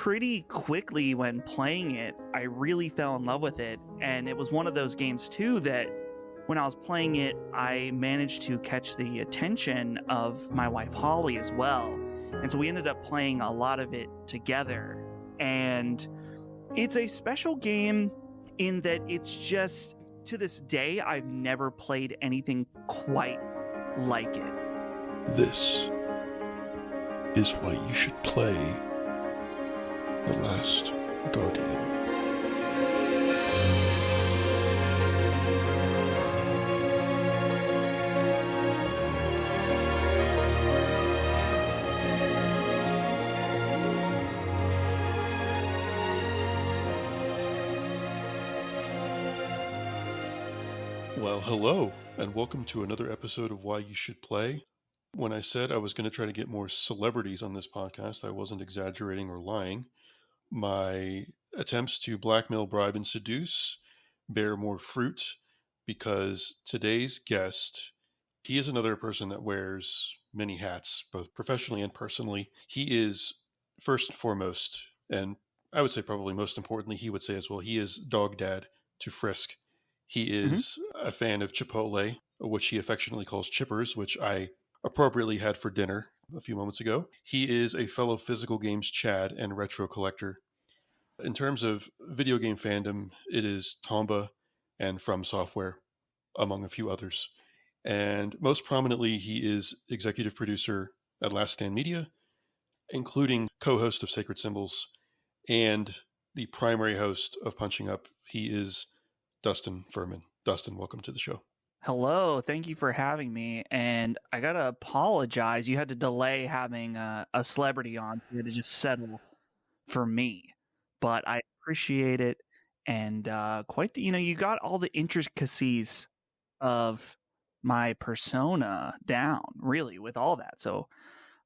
pretty quickly when playing it, I really fell in love with it. And it was one of those games too that when I was playing it, I managed to catch the attention of my wife Holly as well. And so we ended up playing a lot of it together. And it's a special game in that it's just, to this day, I've never played anything quite like it. This is why you should play The Last Guardian. Well, hello, and welcome to another episode of Why You Should Play. When I said I was going to try to get more celebrities on this podcast, I wasn't exaggerating or lying. My attempts to blackmail, bribe, and seduce bear more fruit because today's guest, he is another person that wears many hats, both professionally and personally. He is, first and foremost, and I would say probably most importantly, he would say as well, he is dog dad to Frisk. He is a fan of Chipotle, which he affectionately calls Chippers, which I appropriately had for dinner a few moments ago. He is a fellow physical games Chad and retro collector. In terms of video game fandom, it is Tomba and From Software, among a few others. And most prominently, he is executive producer at Last Stand Media, including co-host of Sacred Symbols, and the primary host of Punching Up. He is Dustin Furman. Dustin, welcome to the show. Hello, thank you for having me. And I gotta apologize. You had to delay having a celebrity on. You had to just settle for me. But I appreciate it. And quite the, you got all the intricacies of my persona down, really, with all that. So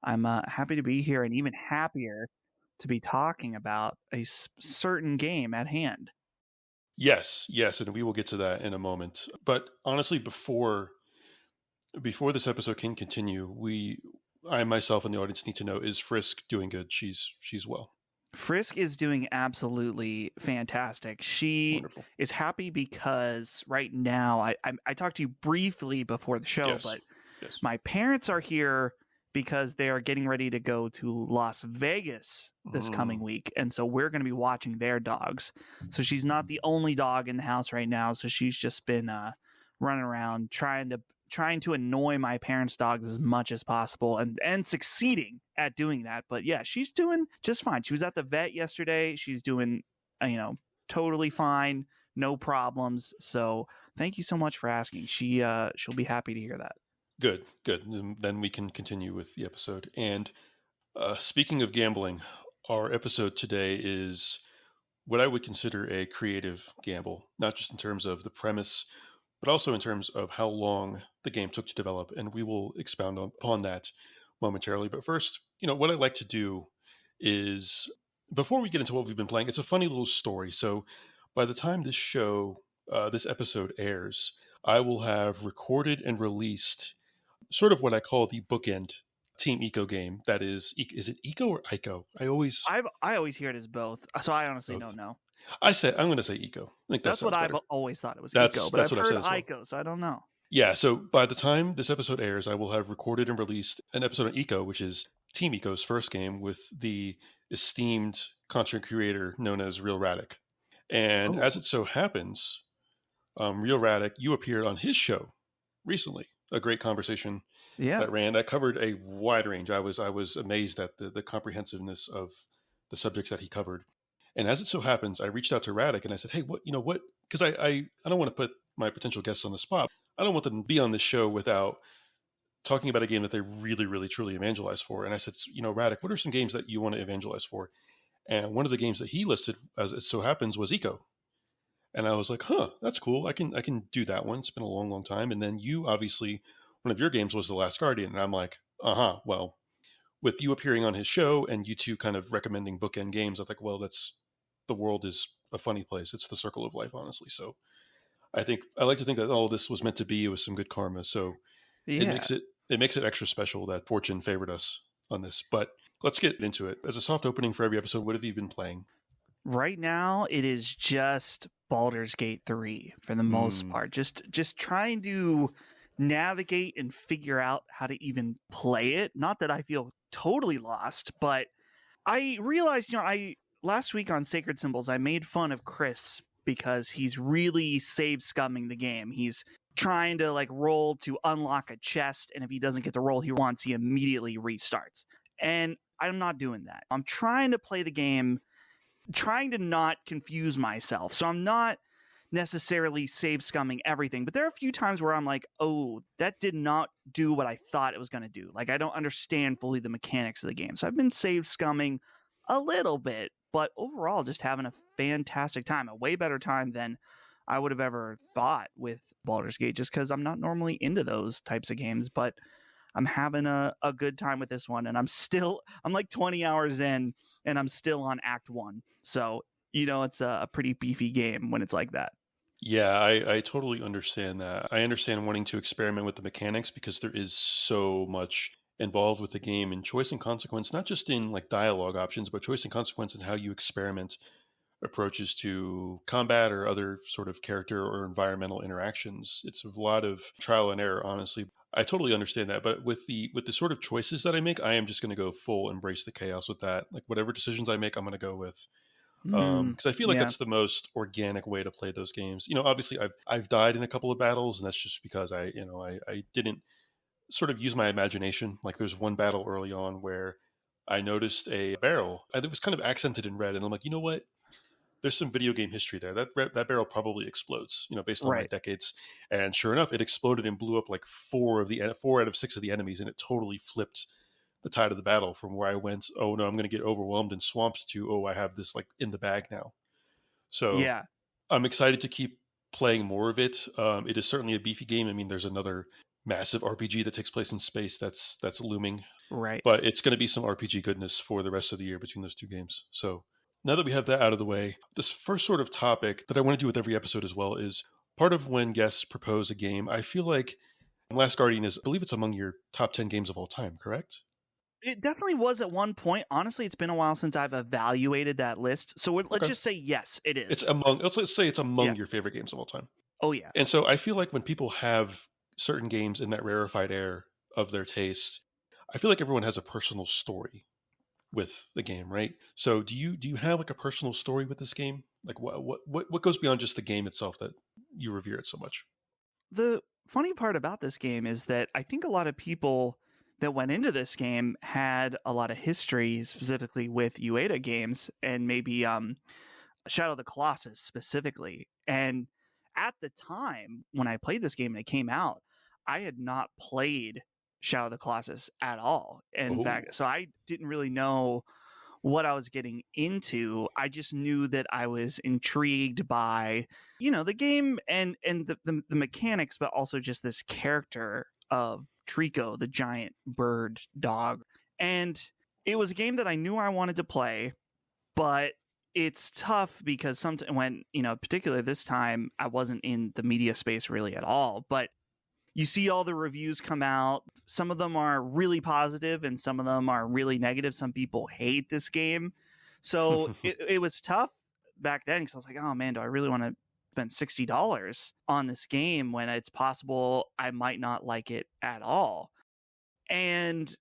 I'm happy to be here and even happier to be talking about a certain game at hand. Yes, and we will get to that in a moment. But honestly, before this episode can continue, I myself and the audience need to know, is Frisk doing good? She's well. Frisk is doing absolutely fantastic. She Wonderful. is happy because right now, I talked to you briefly before the show, but my parents are here because they are getting ready to go to Las Vegas this coming week. And so we're going to be watching their dogs. So she's not the only dog in the house right now. So she's just been running around trying to annoy my parents' dogs as much as possible and succeeding at doing that. But yeah, she's doing just fine. She was at the vet yesterday. She's doing, totally fine. No problems. So thank you so much for asking. She'll be happy to hear that. Good. Then we can continue with the episode. And speaking of gambling, our episode today is what I would consider a creative gamble, not just in terms of the premise, but also in terms of how long the game took to develop. And we will expound upon that momentarily. But first, what I like to do is, before we get into what we've been playing, it's a funny little story. So by the time this episode airs, I will have recorded and released sort of what I call the bookend Team Eco game. That is it Eco or Ico? I always hear it as both. So I honestly don't know. I'm going to say Eco. I think that's what I've always thought it was. That's Eco, but I've heard well. Ico, so I don't know. Yeah, so by the time this episode airs, I will have recorded and released an episode on Eco, which is Team Eco's first game with the esteemed content creator known as Real Radic. And as it so happens, Real Radic, you appeared on his show recently. A great conversation that covered a wide range. I was amazed at the comprehensiveness of the subjects that he covered. And as it so happens, I reached out to Radic and I said, hey, what, because I don't want to put my potential guests on the spot. I don't want them to be on this show without talking about a game that they really, really, truly evangelize for. And I said, Radic, what are some games that you want to evangelize for? And one of the games that he listed, as it so happens, was Eco. And I was like, that's cool. I can do that one. It's been a long, long time. And then you, obviously, one of your games was The Last Guardian. And I'm like, well, with you appearing on his show and you two kind of recommending bookend games, I think, well, the world is a funny place. It's the circle of life, honestly. So I like to think that all this was meant to be. It was some good karma. So it makes it extra special that fortune favored us on this. But Let's get into it. As a soft opening for every episode, what have you been playing? Right now, it is just Baldur's Gate 3 for the most part. Just trying to navigate and figure out how to even play it. Not that I feel totally lost, but I realized, last week on Sacred Symbols, I made fun of Chris because he's really save scumming the game. He's trying to roll to unlock a chest, and if he doesn't get the roll he wants, he immediately restarts. And I'm not doing that. I'm trying to play the game, trying to not confuse myself. So I'm not necessarily save scumming everything, but there are a few times where I'm like, oh, that did not do what I thought it was going to do. I don't understand fully the mechanics of the game. So I've been save scumming a little bit, but overall just having a fantastic time, a way better time than I would have ever thought with Baldur's Gate, just because I'm not normally into those types of games, but I'm having a good time with this one. And I'm like 20 hours in and I'm still on Act 1. So, it's a pretty beefy game when it's like that. Yeah, I totally understand that. I understand wanting to experiment with the mechanics because there is so much involved with the game and choice and consequence, not just in dialogue options, but choice and consequence in how you experiment approaches to combat or other sort of character or environmental interactions. It's a lot of trial and error, honestly. I totally understand that, but with the sort of choices that I make, I am just going to go full embrace the chaos with that. Whatever decisions I make, I'm going to go with. Because I feel like that's the most organic way to play those games. Obviously I've died in a couple of battles, and that's just because I didn't sort of use my imagination. There's one battle early on where I noticed a barrel and it was kind of accented in red, and I'm like, you know what? There's some video game history there. That barrel probably explodes, based on my decades. And sure enough, it exploded and blew up 4 out of 6 of the enemies, and it totally flipped the tide of the battle from where I went, oh no, I'm going to get overwhelmed and swamped, to, oh, I have this in the bag now. So yeah, I'm excited to keep playing more of it. It is certainly a beefy game. I mean, there's another massive RPG that takes place in space that's looming. Right. But it's going to be some RPG goodness for the rest of the year between those two games. So now that we have that out of the way, this first sort of topic that I want to do with every episode as well is part of when guests propose a game. I feel like Last Guardian I believe it's among your top 10 games of all time, correct? It definitely was at one point. Honestly, it's been a while since I've evaluated that list. So let's just say yes, it is. Let's say it's among your favorite games of all time. Oh, yeah. And so I feel like when people have certain games in that rarefied air of their taste, I feel like everyone has a personal story with the game, right? So do you have a personal story with this game? What goes beyond just the game itself that you revere it so much? The funny part about this game is that I think a lot of people that went into this game had a lot of history, specifically with Ueda games and maybe Shadow of the Colossus specifically. And at the time when I played this game and it came out, I had not played Shadow of the Colossus at all. In fact, so I didn't really know what I was getting into. I just knew that I was intrigued by, the game and the mechanics, but also just this character of Trico, the giant bird dog. And it was a game that I knew I wanted to play, but it's tough because sometimes when, particularly this time, I wasn't in the media space really at all, but you see all the reviews come out. Some of them are really positive and some of them are really negative. Some people hate this game. So it was tough back then because I was like, oh man, do I really want to spend $60 on this game when it's possible I might not like it at all? And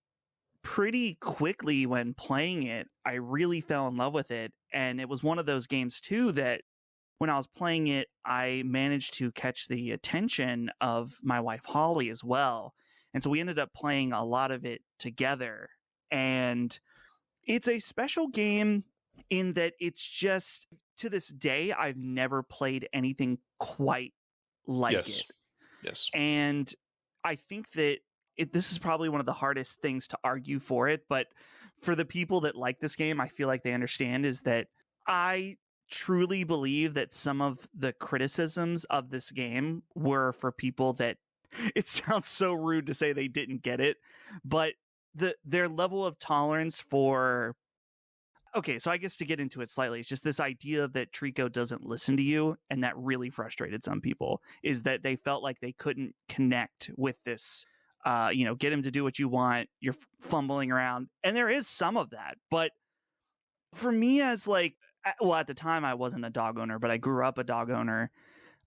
pretty quickly when playing it, I really fell in love with it. And it was one of those games too that when I was playing it, I managed to catch the attention of my wife, Holly, as well. And so we ended up playing a lot of it together. And it's a special game in that it's just, to this day, I've never played anything quite like it. Yes. And I think that this is probably one of the hardest things to argue for it. But for the people that like this game, I feel like they understand is that I truly believe that some of the criticisms of this game were for people that, it sounds so rude to say they didn't get it, but their level of tolerance for, okay, so I guess to get into it slightly, it's just this idea that Trico doesn't listen to you, and that really frustrated some people, is that they felt like they couldn't connect with this get him to do what you want. You're fumbling around. And there is some of that. But for me, as like, well, at the time I wasn't a dog owner, but I grew up a dog owner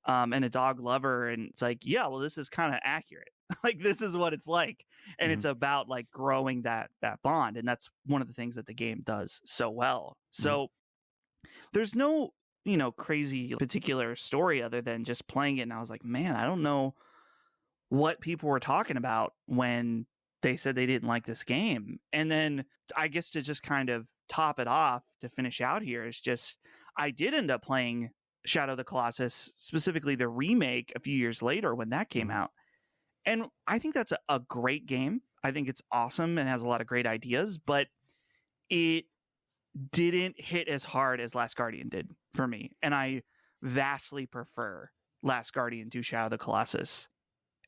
and a dog lover. And it's like, yeah, well, this is kind of accurate. Like, this is what it's like. And it's about like growing that bond. And that's one of the things that the game does so well. So there's no, crazy particular story other than just playing it. And I was like, man, I don't know what people were talking about when they said they didn't like this game. And then I guess to just kind of top it off to finish out here is just, I did end up playing Shadow of the Colossus, specifically the remake a few years later when that came out. And I think that's a great game. I think it's awesome and has a lot of great ideas, but it didn't hit as hard as Last Guardian did for me. And I vastly prefer Last Guardian to Shadow of the Colossus.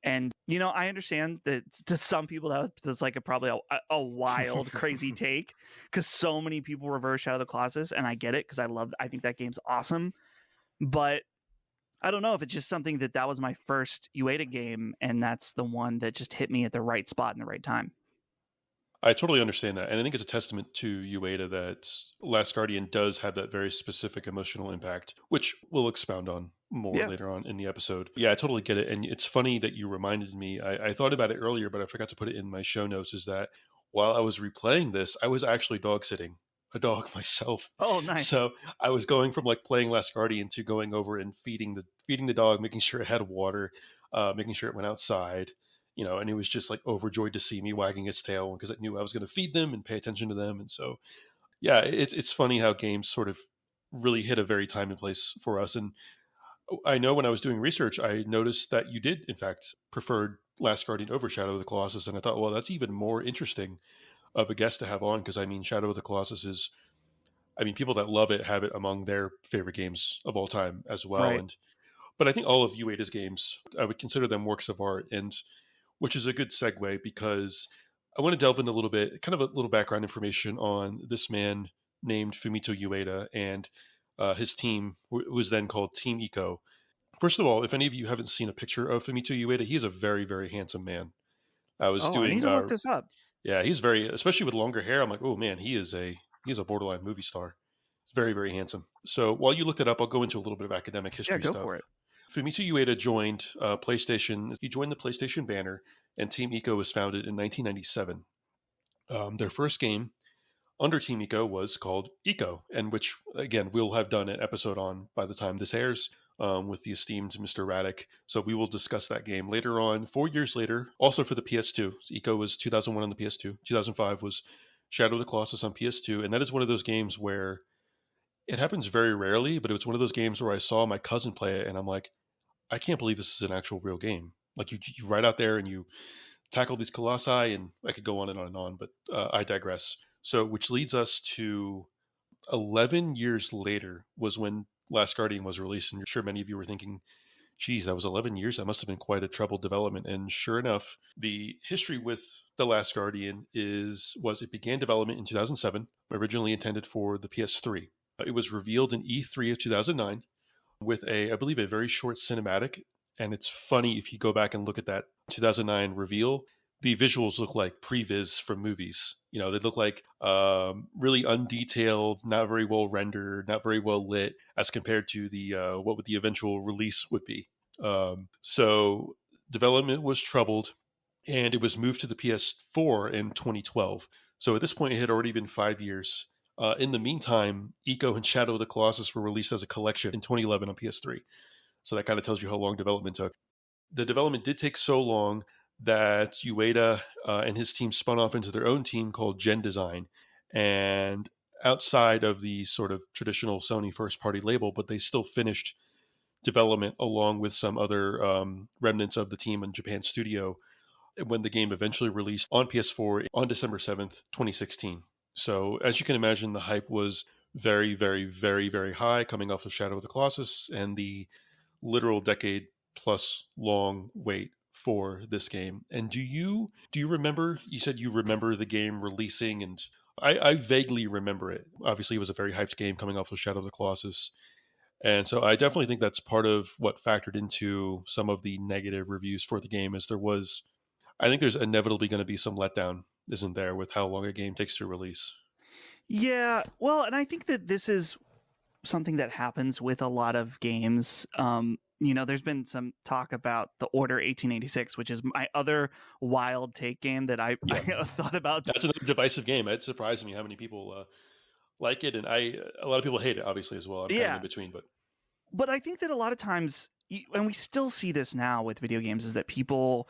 And, I understand that to some people that's like probably a wild, crazy take, because so many people revere Shadow of the Colossus, and I get it because I think that game's awesome. But I don't know if it's just something that was my first Ueda game, and that's the one that just hit me at the right spot in the right time. I totally understand that. And I think it's a testament to Ueda that Last Guardian does have that very specific emotional impact, which we'll expound on more later on in the episode. Yeah, I totally get it. And it's funny that you reminded me. I thought about it earlier, but I forgot to put it in my show notes, is that while I was replaying this, I was actually dog sitting a dog myself. Oh, nice. So I was going from like playing Last Guardian to going over and feeding the dog, making sure it had water, making sure it went outside. And it was just like overjoyed to see me wagging its tail because it knew I was going to feed them and pay attention to them. And so, yeah, it's funny how games sort of really hit a very time and place for us. And I know when I was doing research, I noticed that you did, in fact, prefer Last Guardian over Shadow of the Colossus. And I thought, well, that's even more interesting of a guest to have on, because Shadow of the Colossus is, people that love it have it among their favorite games of all time as well. Right. But I think all of Ueda's games, I would consider them works of art, and which is a good segue because I want to delve into a little bit, kind of a little background information on this man named Fumito Ueda and his team, was then called Team Eco. First of all, if any of you haven't seen a picture of Fumito Ueda, he is a very, very handsome man. I need to look this up. Yeah, he's especially with longer hair. I'm like, oh man, he's a borderline movie star. Very, very handsome. So while you look it up, I'll go into a little bit of academic history stuff. Yeah, go for it. Fumito Ueda joined PlayStation. He joined the PlayStation banner, and Team Eco was founded in 1997. Their first game under Team Eco was called Eco, and which, again, we'll have done an episode on by the time this airs with the esteemed Mr. Raddick. So we will discuss that game later on. 4 years later, also for the PS2. So Eco was 2001 on the PS2. 2005 was Shadow of the Colossus on PS2, and that is one of those games where it happens very rarely, but it was one of those games where I saw my cousin play it, and I'm like, I can't believe this is an actual real game. Like you ride out there and you tackle these colossi, and I could go on and on, but I digress. So, which leads us to 11 years later was when Last Guardian was released. And I'm sure many of you were thinking, geez, that was 11 years. That must have been quite a troubled development. And sure enough, the history with The Last Guardian was it began development in 2007, originally intended for the PS3. It was revealed in E3 of 2009. With I believe, a very short cinematic. And it's funny, if you go back and look at that 2009 reveal, the visuals look like previs from movies. They look like really undetailed, not very well rendered, not very well lit, as compared to the what would the eventual release would be. So development was troubled, and it was moved to the PS4 in 2012. So at this point, it had already been 5 years. In the meantime, Eco and Shadow of the Colossus were released as a collection in 2011 on PS3. So that kind of tells you how long development took. The development did take so long that Ueda and his team spun off into their own team called Gen Design. And outside of the sort of traditional Sony first-party label, but they still finished development along with some other remnants of the team in Japan studio when the game eventually released on PS4 on December 7th, 2016. So as you can imagine, the hype was very, very, very, very high coming off of Shadow of the Colossus and the literal decade plus long wait for this game. And do you remember, you said you remember the game releasing, and I vaguely remember it. Obviously, it was a very hyped game coming off of Shadow of the Colossus. And so I definitely think that's part of what factored into some of the negative reviews for the game, is there was, I think there's inevitably going to be some letdown, isn't there, with how long a game takes to release. Yeah, well, and I think that this is something that happens with a lot of games. There's been some talk about the Order 1886, which is my other wild take game that I thought about. That's another divisive game. It surprised me how many people like it, and a lot of people hate it, obviously, as well. I'm kind of in between, but I think that a lot of times, and we still see this now with video games, is that people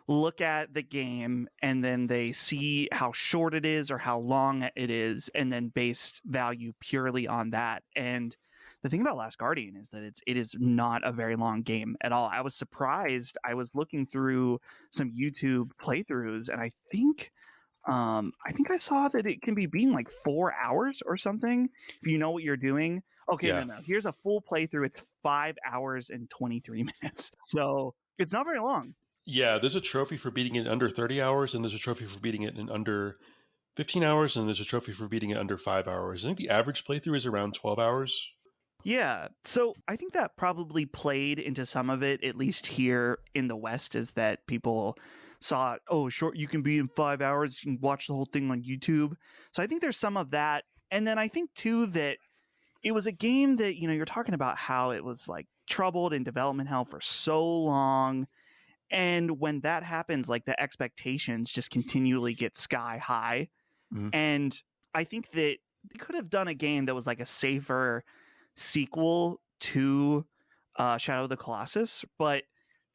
look at the game and then they see how short it is or how long it is, and then base value purely on that. And the thing about Last Guardian is that it is not a very long game at all. I was surprised. I was looking through some YouTube playthroughs, and I think I saw that it can be being like 4 hours or something if you know what you're doing. Okay, yeah. No. Here's a full playthrough. It's 5 hours and 23 minutes. So it's not very long. Yeah, there's a trophy for beating it in under 30 hours, and there's a trophy for beating it in under 15 hours, and there's a trophy for beating it under 5 hours. I think the average playthrough is around 12 hours. Yeah, so I think that probably played into some of it, at least here in the West, is that people saw, short, you can beat in 5 hours, you can watch the whole thing on YouTube. So I think there's some of that. And then I think, too, that it was a game that, you're talking about how it was like troubled in development hell for so long. And when that happens, like the expectations just continually get sky high. Mm-hmm. And I think that they could have done a game that was like a safer sequel to Shadow of the Colossus. But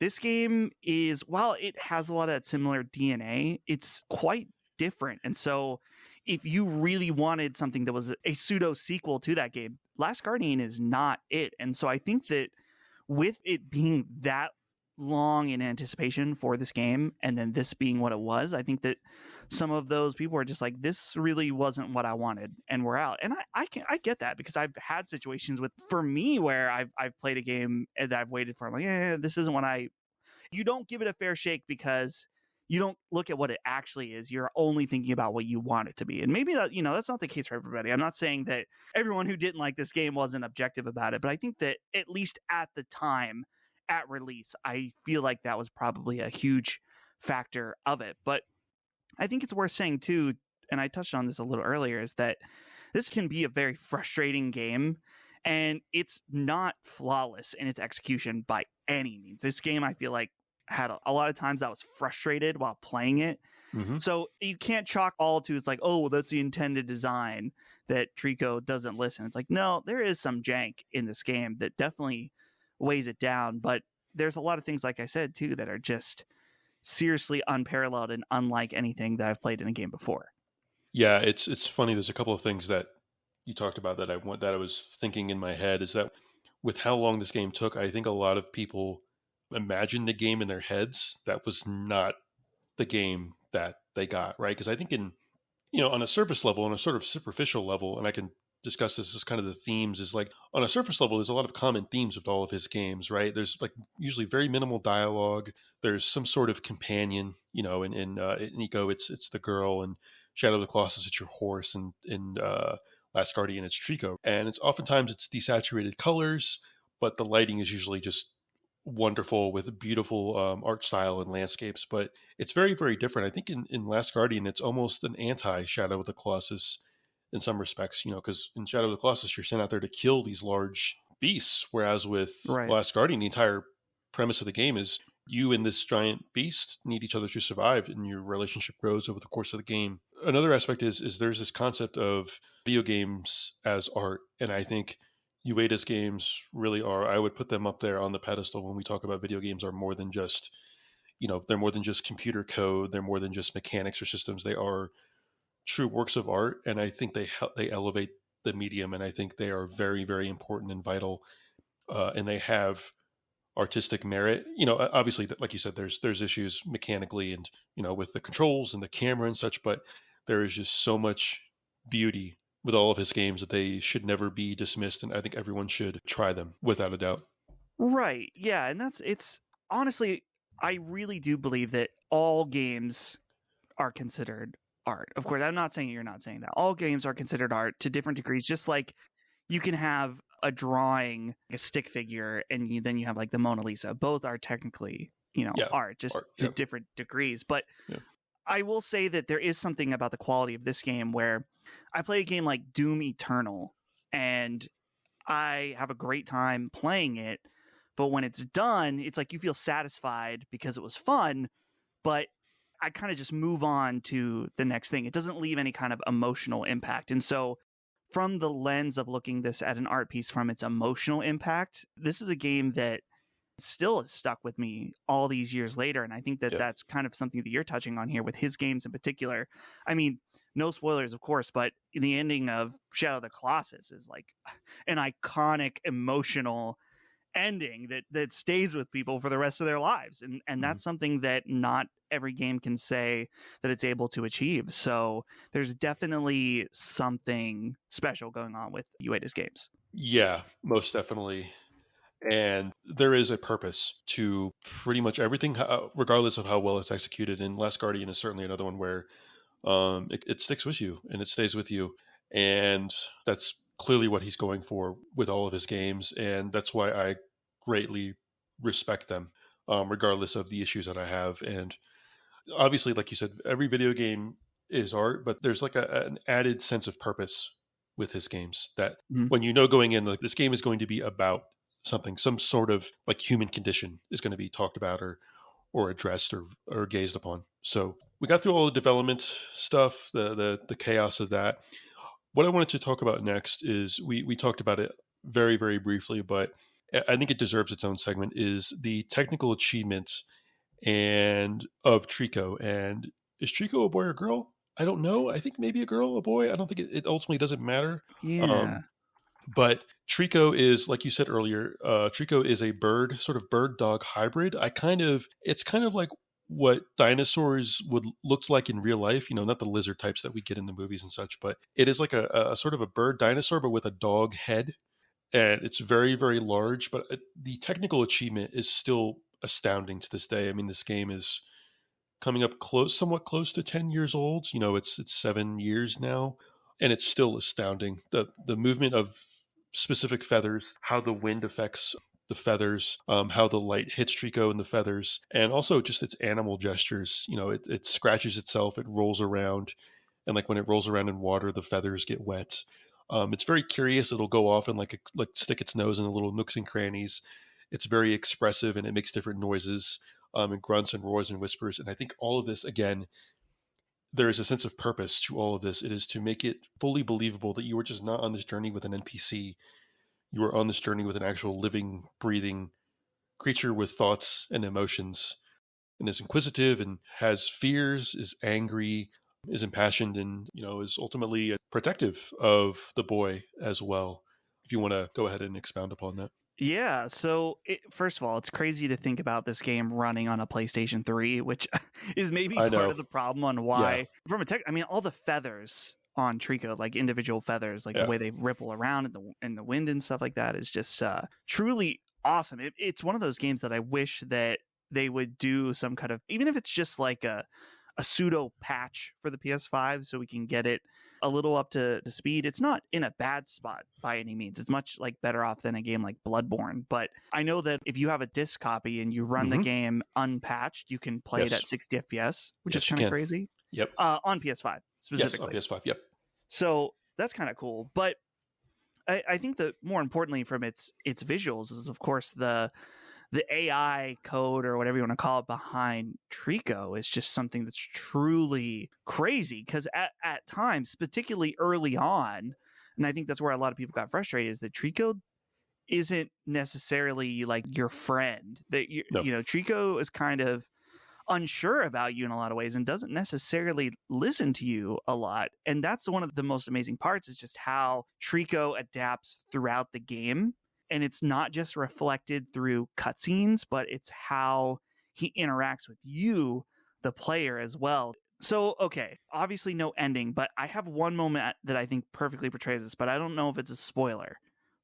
this game is, while it has a lot of that similar DNA, it's quite different. And so if you really wanted something that was a pseudo sequel to that game, Last Guardian is not it. And so I think that with it being that long in anticipation for this game, and then this being what it was, I think that some of those people are just like, this really wasn't what I wanted, and we're out. And I get that, because I've had situations for me where I've played a game that I've waited for. I'm like, this isn't what you don't give it a fair shake, because you don't look at what it actually is. You're only thinking about what you want it to be. And maybe that, that's not the case for everybody. I'm not saying that everyone who didn't like this game wasn't objective about it, but I think that at least at the time, at release, I feel like that was probably a huge factor of it. But I think it's worth saying too, and I touched on this a little earlier, is that this can be a very frustrating game, and it's not flawless in its execution by any means. This game, I feel like, had a lot of times I was frustrated while playing it. Mm-hmm. So you can't chalk all to, it's like, that's the intended design that Trico doesn't listen. It's like, no, there is some jank in this game that definitely weighs it down, but there's a lot of things, like I said too, that are just seriously unparalleled and unlike anything that I've played in a game before. Yeah, it's funny. There's a couple of things that you talked about that I was thinking in my head, is that with how long this game took, I think a lot of people imagined the game in their heads that was not the game that they got, right? Because I think on a surface level, on a sort of superficial level, and I can discuss this as kind of the themes, is like on a surface level, there's a lot of common themes with all of his games, right? There's like usually very minimal dialogue. There's some sort of companion, in Nico, it's the girl, and Shadow of the Colossus, it's your horse, and in Last Guardian, it's Trico. And oftentimes it's desaturated colors, but the lighting is usually just wonderful with beautiful art style and landscapes. But it's very, very different. I think in Last Guardian, it's almost an anti-Shadow of the Colossus in some respects, because in Shadow of the Colossus, you're sent out there to kill these large beasts, whereas with Last Guardian, the entire premise of the game is you and this giant beast need each other to survive, and your relationship grows over the course of the game. Another aspect is there's this concept of video games as art, and I think Ueda's games really are. I would put them up there on the pedestal when we talk about video games are more than just, they're more than just computer code. They're more than just mechanics or systems. They are true works of art, and I think they elevate the medium, and I think they are very, very important and vital, and they have artistic merit. Obviously, like you said, there's issues mechanically and with the controls and the camera and such, but there is just so much beauty with all of his games that they should never be dismissed, and I think everyone should try them without a doubt. Right. Yeah, and it's honestly, I really do believe that all games are considered art. Of course, I'm not saying you're not saying that. All games are considered art to different degrees, just like you can have a drawing, a stick figure, and then you have like the Mona Lisa. Both are technically art, just art, to different degrees. But I will say that there is something about the quality of this game where I play a game like Doom Eternal and I have a great time playing it, but when it's done, it's like you feel satisfied because it was fun, but I kind of just move on to the next thing. It doesn't leave any kind of emotional impact. And so from the lens of looking this at an art piece from its emotional impact, this is a game that still is stuck with me all these years later. And I think that that's kind of something that you're touching on here with his games in particular. I mean, no spoilers, of course, but the ending of Shadow of the Colossus is like an iconic, emotional ending that stays with people for the rest of their lives. And that's something that not every game can say that it's able to achieve. So there's definitely something special going on with Ueda's games. Yeah, most definitely. And there is a purpose to pretty much everything, regardless of how well it's executed. And Last Guardian is certainly another one where it sticks with you and it stays with you. And that's clearly what he's going for with all of his games. And that's why I greatly respect them, regardless of the issues that I have. And obviously, like you said, every video game is art, but there's like an added sense of purpose with his games that when going in, like this game is going to be about something, some sort of like human condition is going to be talked about or addressed or gazed upon. So we got through all the development stuff, the chaos of that. What I wanted to talk about next is we talked about it very, very briefly, but I think it deserves its own segment, is the technical achievements and of Trico. And is Trico a boy or girl? I don't know. I think maybe a girl, a boy. I don't think it ultimately doesn't matter. Yeah. But Trico is, like you said earlier, Trico is a sort of bird dog hybrid. It's kind of like what dinosaurs would look like in real life, not the lizard types that we get in the movies and such, but it is like a sort of a bird dinosaur, but with a dog head. And it's very, very large, but the technical achievement is still astounding to this day. I mean, this game is coming up somewhat close to 10 years old. It's 7 years now, and it's still astounding. The movement of specific feathers, how the wind affects the feathers, how the light hits Trico and the feathers, and also just its animal gestures. It scratches itself, it rolls around, and like when it rolls around in water, the feathers get wet. It's very curious. It'll go off and like stick its nose in the little nooks and crannies. It's very expressive and it makes different noises, and grunts and roars and whispers. And I think all of this, again, there is a sense of purpose to all of this. It is to make it fully believable that you are just not on this journey with an NPC. You are on this journey with an actual living, breathing creature with thoughts and emotions, and is inquisitive and has fears, is angry, is impassioned, and is ultimately protective of the boy as well. If you want to go ahead and expound upon that. Yeah, so first of all, it's crazy to think about this game running on a PlayStation 3, which is maybe part of the problem on why, from a tech, I mean, all the feathers on Trico, like individual feathers, like the way they ripple around in the wind and stuff like that, is just truly awesome. It's one of those games that I wish that they would do some kind of, even if it's just like a pseudo patch for the PS5 so we can get it a little up to speed. It's not in a bad spot by any means. It's much like better off than a game like Bloodborne. But I know that if you have a disc copy and you run the game unpatched, you can play it at 60 FPS, which is kind of crazy. Yep. On PS5 specifically. Yes, on PS5. Yep. So that's kind of cool. But I think that more importantly from its visuals is, of course, the AI code or whatever you want to call it behind Trico is just something that's truly crazy, because at times, particularly early on, and I think that's where a lot of people got frustrated, is that Trico isn't necessarily like your friend. That Trico is kind of unsure about you in a lot of ways and doesn't necessarily listen to you a lot. And that's one of the most amazing parts, is just how Trico adapts throughout the game. And it's not just reflected through cutscenes, but it's how he interacts with you, the player, as well. So, okay, obviously no ending, but I have one moment that I think perfectly portrays this, but I don't know if it's a spoiler.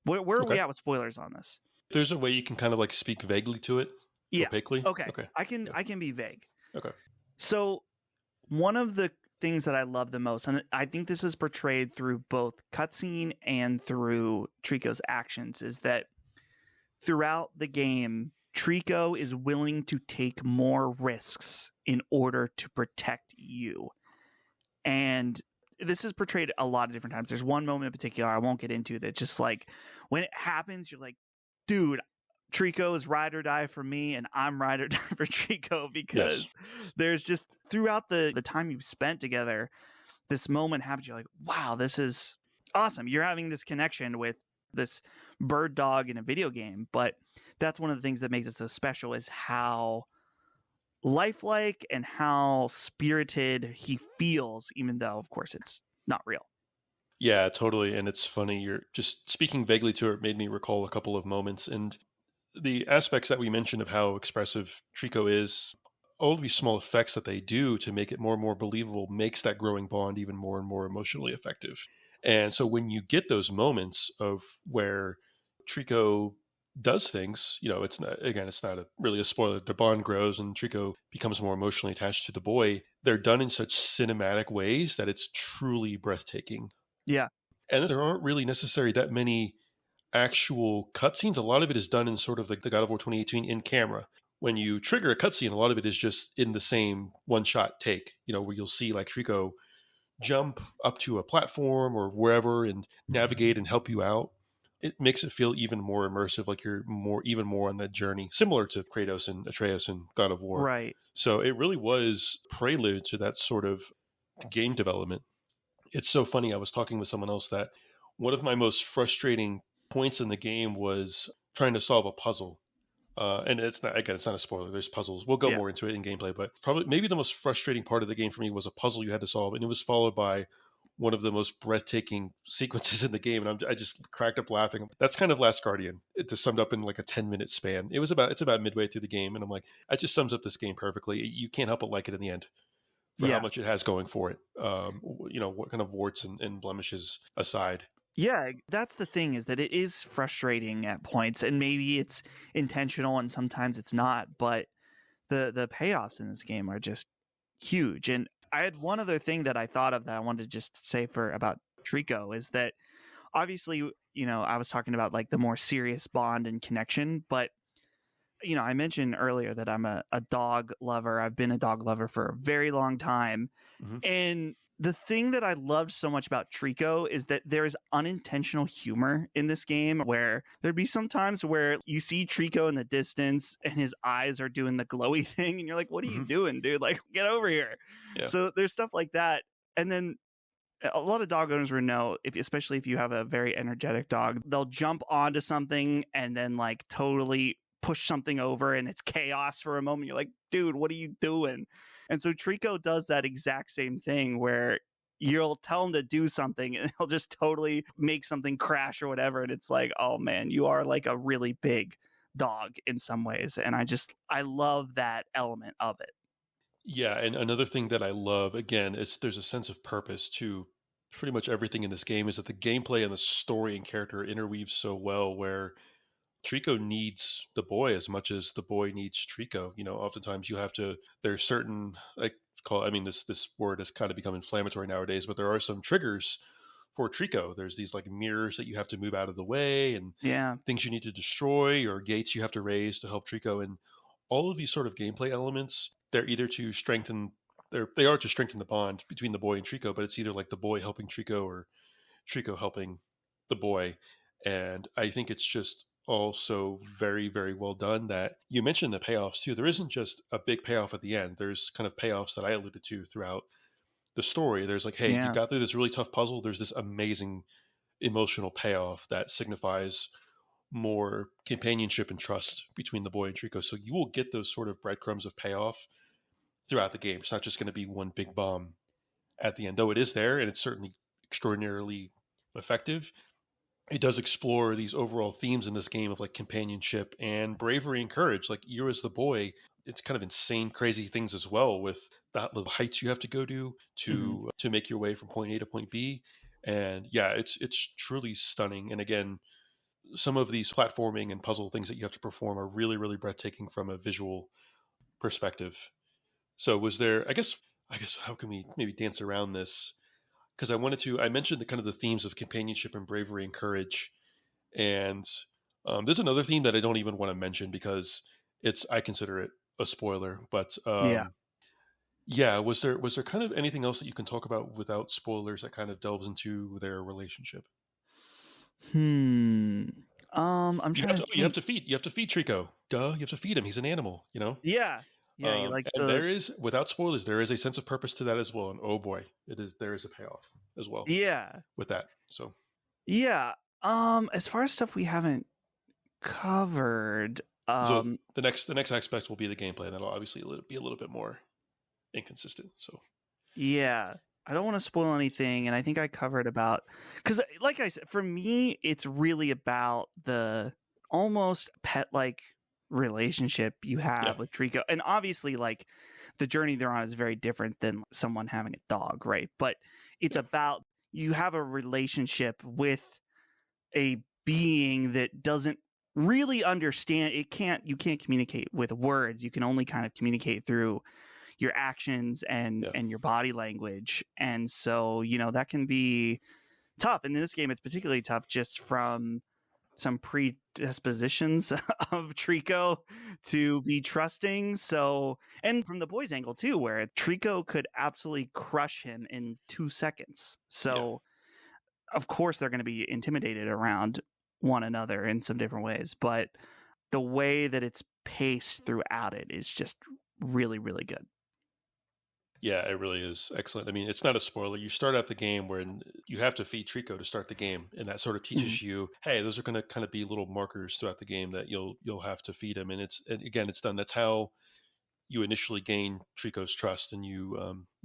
Where are we at with spoilers on this? There's a way you can kind of like speak vaguely to it. Yeah. Opaquely. Okay. I can be vague. Okay. So one of the things that I love the most, and I think this is portrayed through both cutscene and through Trico's actions, is that throughout the game, Trico is willing to take more risks in order to protect you. And this is portrayed a lot of different times. There's one moment in particular I won't get into that just like when it happens, you're like, dude, Trico is ride or die for me, and I'm ride or die for Trico, because there's just throughout the time you've spent together, this moment happens. You're like, wow, this is awesome. You're having this connection with this bird dog in a video game, but that's one of the things that makes it so special is how lifelike and how spirited he feels, even though, of course, it's not real. Yeah, totally. And it's funny. You're just speaking vaguely to it made me recall a couple of moments. And the aspects that we mentioned of how expressive Trico is, all of these small effects that they do to make it more and more believable makes that growing bond even more and more emotionally effective. And so when you get those moments of where Trico does things, it's not, again, it's not really a spoiler. The bond grows and Trico becomes more emotionally attached to the boy. They're done in such cinematic ways that it's truly breathtaking. Yeah. And there aren't really necessarily that many actual cutscenes. A lot of it is done in sort of like the God of War 2018 in camera. When you trigger a cutscene, a lot of it is just in the same one-shot take, where you'll see like Trico jump up to a platform or wherever and navigate and help you out. It makes it feel even more immersive, like you're even more on that journey, similar to Kratos and Atreus and God of War. Right. So it really was prelude to that sort of game development. It's so funny. I was talking with someone else that one of my most frustrating points in the game was trying to solve a puzzle. And it's not a spoiler. There's puzzles. We'll go more into it in gameplay, but probably maybe the most frustrating part of the game for me was a puzzle you had to solve, and it was followed by one of the most breathtaking sequences in the game. And I just cracked up laughing. That's kind of Last Guardian. It just summed up in like a 10-minute span. It's about midway through the game, and I'm like, that just sums up this game perfectly. You can't help but like it in the end for how much it has going for it. What kind of warts and blemishes aside. Yeah, that's the thing, is that it is frustrating at points, and maybe it's intentional and sometimes it's not, but the payoffs in this game are just huge. And I had one other thing that I thought of that I wanted to just say about Trico is that obviously, I was talking about like the more serious bond and connection, but I mentioned earlier that I'm a dog lover. I've been a dog lover for a very long time. Mm-hmm. And the thing that I loved so much about Trico is that there is unintentional humor in this game, where there'd be some times where you see Trico in the distance and his eyes are doing the glowy thing. And you're like, what are you doing, dude? Like, get over here. Yeah. So there's stuff like that. And then a lot of dog owners will know, especially if you have a very energetic dog, they'll jump onto something and then like totally push something over and it's chaos for a moment. You're like, dude, what are you doing? And so Trico does that exact same thing, where you'll tell him to do something and he'll just totally make something crash or whatever. And it's like, oh man, you are like a really big dog in some ways. And I love that element of it. Yeah, and another thing that I love, again, is there's a sense of purpose to pretty much everything in this game, is that the gameplay and the story and character interweave so well, where Trico needs the boy as much as the boy needs Trico. Oftentimes there's certain, this word has kind of become inflammatory nowadays, but there are some triggers for Trico. There's these like mirrors that you have to move out of the way, and things you need to destroy, or gates you have to raise to help Trico. And all of these sort of gameplay elements, they're either to strengthen they are to strengthen the bond between the boy and Trico, but it's either like the boy helping Trico or Trico helping the boy. And I think it's just also very, very well done. That you mentioned the payoffs too. There isn't just a big payoff at the end. There's kind of payoffs that I alluded to throughout the story. There's like, hey, you got through this really tough puzzle. There's this amazing emotional payoff that signifies more companionship and trust between the boy and Trico. So you will get those sort of breadcrumbs of payoff throughout the game. It's not just going to be one big bomb at the end, though it is there, and it's certainly extraordinarily effective. It does explore these overall themes in this game of like companionship and bravery and courage. Like, you as the boy, it's kind of insane, crazy things as well, with the heights you have to go to make your way from point A to point B. And yeah, it's truly stunning. And again, some of these platforming and puzzle things that you have to perform are really, really breathtaking from a visual perspective. So was there, I guess, how can we maybe dance around this? Because I mentioned the kind of the themes of companionship and bravery and courage. And there's another theme that I don't even want to mention, because I consider it a spoiler, but Yeah. yeah, was there kind of anything else that you can talk about without spoilers that kind of delves into their relationship? I'm trying to You have think. to feed Trico. Duh, you have to feed him. He's an animal, you know. Yeah. Yeah, he likes And the. there is, without spoilers, there is a sense of purpose to that as well. And oh boy, there is a payoff as well Yeah. with that. So Yeah. As far as stuff we haven't covered, so the next aspect will be the gameplay. That'll obviously be a little bit more inconsistent. So yeah, I don't want to spoil anything, and I think I covered about because, like I said, for me, it's really about the almost pet-like relationship you have with Trico, and obviously, like the journey they're on is very different than someone having a dog, right? But it's about you have a relationship with a being that doesn't really understand. You can't communicate with words. You can only kind of communicate through your actions and your body language. And so, that can be tough. And in this game, it's particularly tough just from some predispositions of Trico to be trusting. So, and from the boy's angle too, where Trico could absolutely crush him in 2 seconds. So, of course, they're going to be intimidated around one another in some different ways. But the way that it's paced throughout it is just really, really good. Yeah, it really is excellent. I mean, it's not a spoiler. You start out the game where you have to feed Trico to start the game, and that sort of teaches you, hey, those are going to kind of be little markers throughout the game that you'll have to feed him. And it's done. That's how you initially gain Trico's trust, and you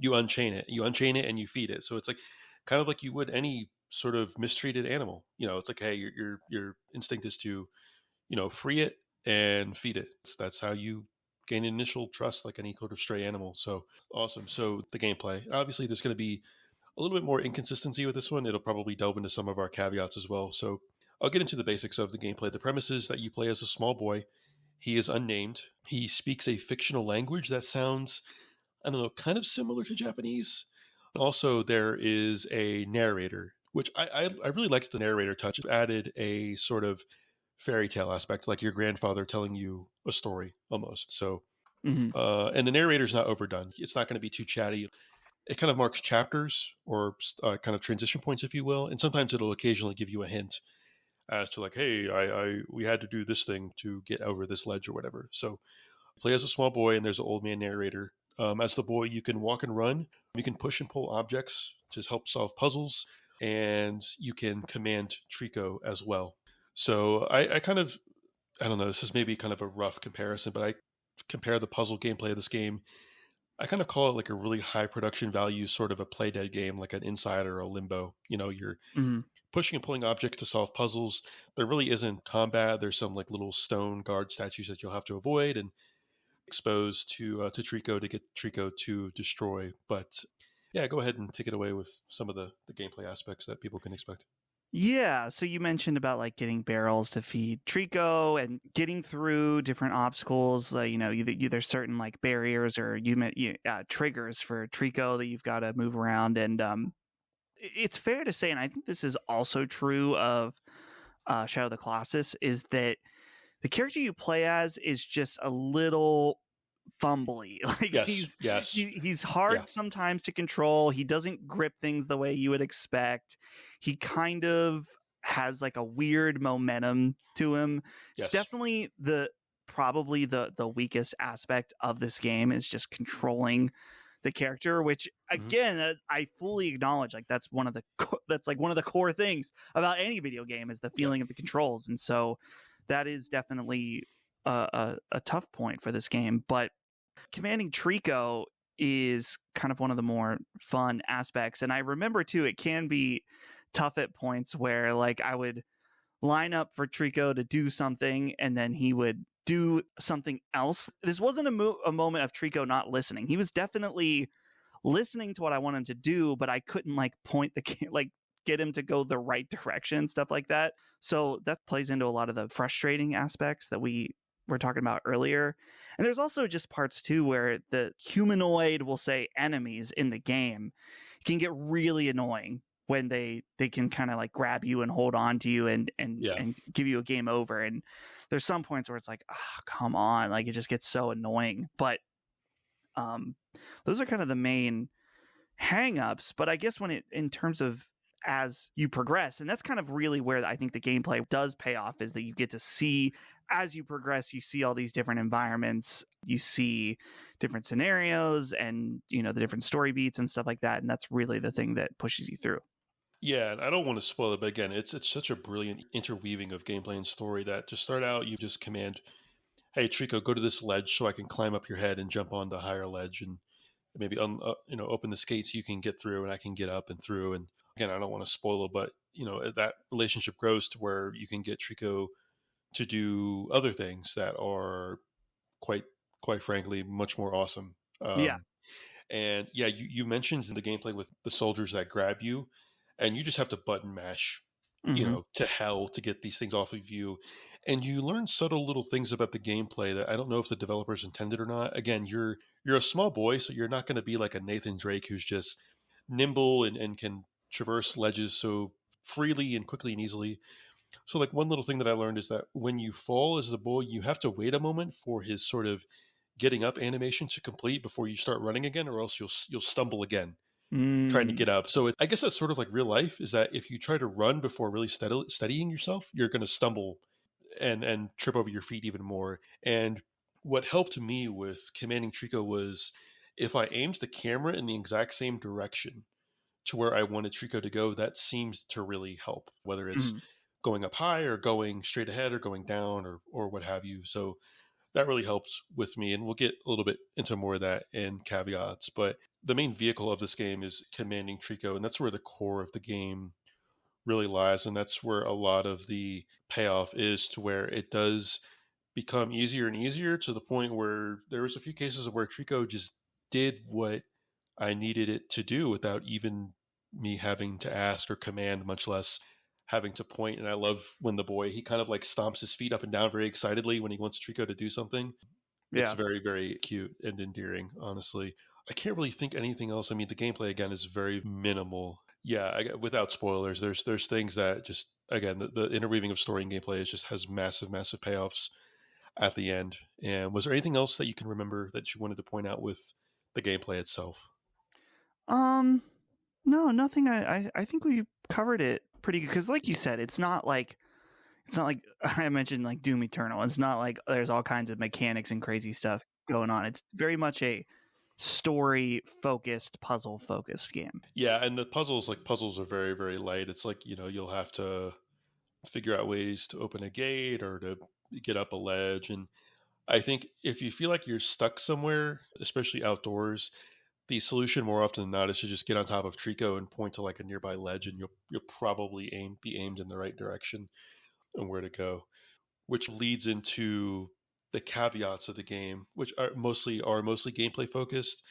unchain it. You unchain it and you feed it. So it's like kind of like you would any sort of mistreated animal. It's like, hey, your instinct is to free it and feed it. That's how you gain initial trust, like any sort of stray animal. So awesome. So the gameplay, obviously, there's going to be a little bit more inconsistency with this one. It'll probably delve into some of our caveats as well. So I'll get into the basics of the gameplay. The premise is that you play as a small boy. He is unnamed. He speaks a fictional language that sounds, I don't know, kind of similar to Japanese. Also, there is a narrator, which I really liked the narrator touch. It added a sort of fairy tale aspect, like your grandfather telling you a story almost. So, and the narrator's not overdone. It's not going to be too chatty. It kind of marks chapters or kind of transition points, if you will. And sometimes it'll occasionally give you a hint as to like, hey, we had to do this thing to get over this ledge or whatever. So play as a small boy, and there's an old man narrator. As the boy, you can walk and run. You can push and pull objects to help solve puzzles, and you can command Trico as well. So I kind of, I don't know, this is maybe kind of a rough comparison, but I compare the puzzle gameplay of this game. I kind of call it like a really high production value, sort of a play dead game, like an Inside or a Limbo. You're pushing and pulling objects to solve puzzles. There really isn't combat. There's some like little stone guard statues that you'll have to avoid and expose to Trico to get Trico to destroy. But yeah, go ahead and take it away with some of the gameplay aspects that people can expect. Yeah, so you mentioned about like getting barrels to feed Trico and getting through different obstacles. There's certain like barriers or triggers for Trico that you've got to move around, and it's fair to say, and I think this is also true of Shadow of the Colossus, is that the character you play as is just a little fumbly. Like he's hard sometimes to control. He doesn't grip things the way you would expect. He kind of has like a weird momentum to him. It's definitely probably the weakest aspect of this game is just controlling the character, which again I fully acknowledge, like that's one of the core things about any video game is the feeling of the controls. And so that is definitely a tough point for this game. But commanding Trico is kind of one of the more fun aspects. And I remember too, it can be tough at points where like I would line up for Trico to do something and then he would do something else. This wasn't a moment of Trico not listening. He was definitely listening to what I want him to do, but I couldn't like point like get him to go the right direction, stuff like that. So that plays into a lot of the frustrating aspects that we were talking about earlier. And there's also just parts too where the humanoid, we'll say, enemies in the game can get really annoying when they can kind of like grab you and hold on to you and give you a game over. And there's some points where it's like, oh, come on, like it just gets so annoying. But those are kind of the main hang-ups. But I guess in terms of as you progress, and that's kind of really where I think the gameplay does pay off, is that you get to see as you progress, you see all these different environments, you see different scenarios and, you know, the different story beats and stuff like that. And that's really the thing that pushes you through. Yeah, and I don't want to spoil it, but again, it's such a brilliant interweaving of gameplay and story that to start out, you just command, hey, Trico, go to this ledge so I can climb up your head and jump on the higher ledge and maybe open the skates you can get through and I can get up and through. And again, I don't want to spoil it, but you know, that relationship grows to where you can get Trico to do other things that are quite frankly much more awesome. Yeah. And yeah, you mentioned the gameplay with the soldiers that grab you, and you just have to button mash, you know, to hell to get these things off of you. And you learn subtle little things about the gameplay that I don't know if the developers intended or not. Again, you're a small boy, so you're not going to be like a Nathan Drake who's just nimble and can traverse ledges so freely and quickly and easily. So like one little thing that I learned is that when you fall as a boy, you have to wait a moment for his sort of getting up animation to complete before you start running again, or else you'll stumble again trying to get up. So I guess that's sort of like real life, is that if you try to run before really steadying yourself, you're going to stumble and trip over your feet even more. And what helped me with commanding Trico was if I aimed the camera in the exact same direction to where I wanted Trico to go, that seems to really help, whether it's going up high or going straight ahead or going down or what have you. So that really helped with me, and we'll get a little bit into more of that in caveats. But the main vehicle of this game is commanding Trico, and that's where the core of the game really lies, and that's where a lot of the payoff is, to where it does become easier and easier to the point where there was a few cases of where Trico just did what I needed it to do without even me having to ask or command, much less having to point. And I love when the boy, he kind of like stomps his feet up and down very excitedly when he wants Trico to do something. It's very, very cute and endearing, honestly. I can't really think anything else. I mean, the gameplay, again, is very minimal. Yeah, without spoilers, there's things that just, again, the interweaving of story and gameplay just has massive, massive payoffs at the end. And was there anything else that you can remember that you wanted to point out with the gameplay itself? No, nothing. I think we covered it pretty good, because like you said, it's not like I mentioned like Doom Eternal. It's not like there's all kinds of mechanics and crazy stuff going on. It's very much a story focused, puzzle focused game. Yeah, and the puzzles are very, very light. It's like, you know, you'll have to figure out ways to open a gate or to get up a ledge. And I think if you feel like you're stuck somewhere, especially outdoors, the solution more often than not is to just get on top of Trico and point to like a nearby ledge, and you'll probably be aimed in the right direction and where to go. Which leads into the caveats of the game, which are mostly gameplay focused.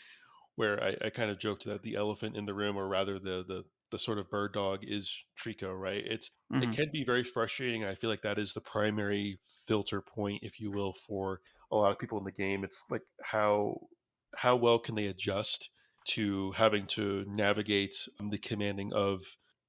Where I kind of joked that the elephant in the room, or rather the sort of bird dog, is Trico, right? It can be very frustrating. I feel like that is the primary filter point, if you will, for a lot of people in the game. It's like how well can they adjust to having to navigate the commanding of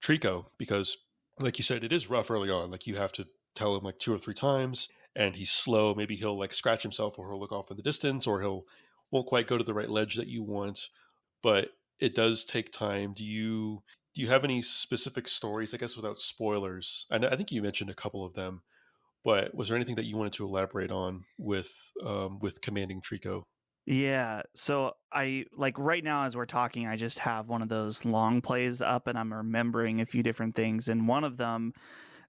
Trico, because like you said, it is rough early on. Like you have to tell him like 2 or 3 times, and he's slow. Maybe he'll like scratch himself, or he'll look off in the distance, or he'll won't quite go to the right ledge that you want. But it does take time. Do you have any specific stories, I guess, without spoilers? I think you mentioned a couple of them, but was there anything that you wanted to elaborate on with commanding Trico? Yeah. So I like right now as we're talking, I just have one of those long plays up, and I'm remembering a few different things. And one of them,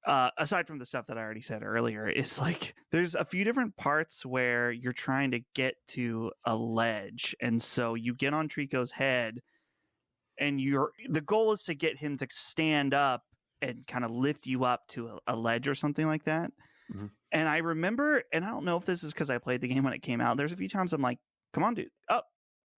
aside from the stuff that I already said earlier, is like there's a few different parts where you're trying to get to a ledge. And so you get on Trico's head, and the goal is to get him to stand up and kind of lift you up to a ledge or something like that. And I remember, and I don't know if this is because I played the game when it came out, there's a few times I'm like, come on, dude, up,